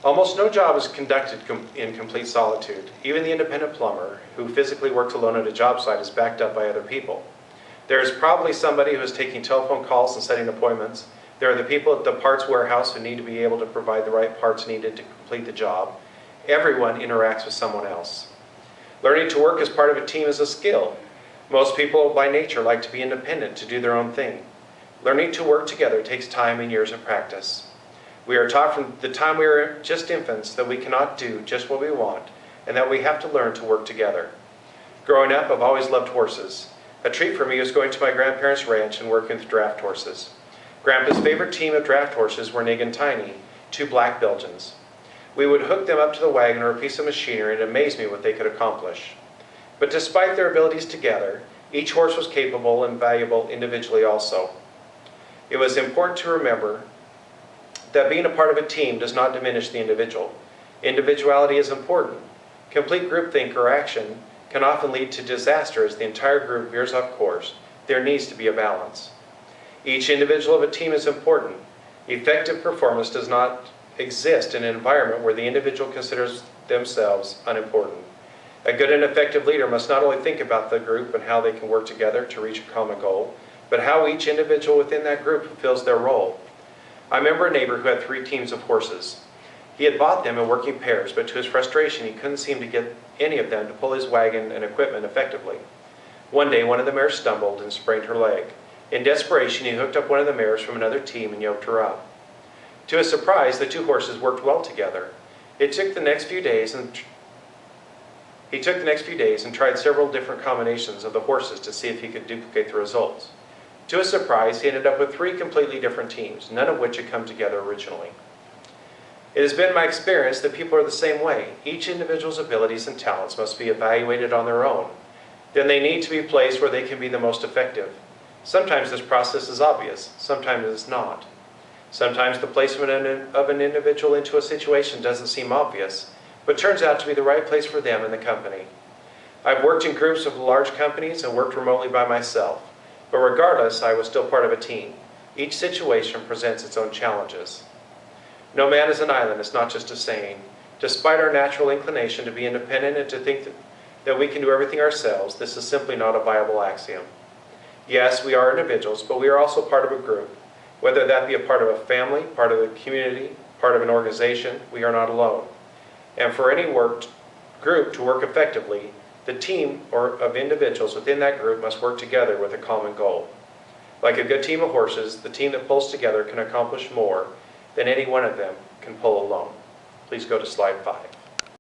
Almost no job is conducted in complete solitude. Even the independent plumber, who physically works alone at a job site, is backed up by other people. There is probably somebody who is taking telephone calls and setting appointments. There are the people at the parts warehouse who need to be able to provide the right parts needed to complete the job. Everyone interacts with someone else. Learning to work as part of a team is a skill. Most people by nature like to be independent, to do their own thing. Learning to work together takes time and years of practice. We are taught from the time we are just infants that we cannot do just what we want and that we have to learn to work together. Growing up, I've always loved horses. A treat for me was going to my grandparents' ranch and working with draft horses. Grandpa's favorite team of draft horses were Nig and Tiny, two black Belgians. We would hook them up to the wagon or a piece of machinery, and it amazed me what they could accomplish. But despite their abilities together, each horse was capable and valuable individually also. It was important to remember that being a part of a team does not diminish the individual. Individuality is important. Complete groupthink or action can often lead to disaster as the entire group veers off course. There needs to be a balance. Each individual of a team is important. Effective performance does not exist in an environment where the individual considers themselves unimportant. A good and effective leader must not only think about the group and how they can work together to reach a common goal, but how each individual within that group fulfills their role. I remember a neighbor who had 3 teams of horses. He had bought them in working pairs, but to his frustration, he couldn't seem to get any of them to pull his wagon and equipment effectively. One day, one of the mares stumbled and sprained her leg. In desperation, he hooked up one of the mares from another team and yoked her up. To his surprise, the 2 horses worked well together. He took the next few days and tried several different combinations of the horses to see if he could duplicate the results. To his surprise, he ended up with 3 completely different teams, none of which had come together originally. It has been my experience that people are the same way. Each individual's abilities and talents must be evaluated on their own. Then they need to be placed where they can be the most effective. Sometimes this process is obvious, sometimes it is not. Sometimes the placement of an individual into a situation doesn't seem obvious, but turns out to be the right place for them in the company. I've worked in groups of large companies and worked remotely by myself, but regardless, I was still part of a team. Each situation presents its own challenges. No man is an island, it's not just a saying. Despite our natural inclination to be independent and to think that we can do everything ourselves, this is simply not a viable axiom. Yes, we are individuals, but we are also part of a group. Whether that be a part of a family, part of a community, part of an organization, we are not alone. And for any group to work effectively, the team of individuals within that group must work together with a common goal. Like a good team of horses, the team that pulls together can accomplish more than any one of them can pull alone. Please go to slide 5.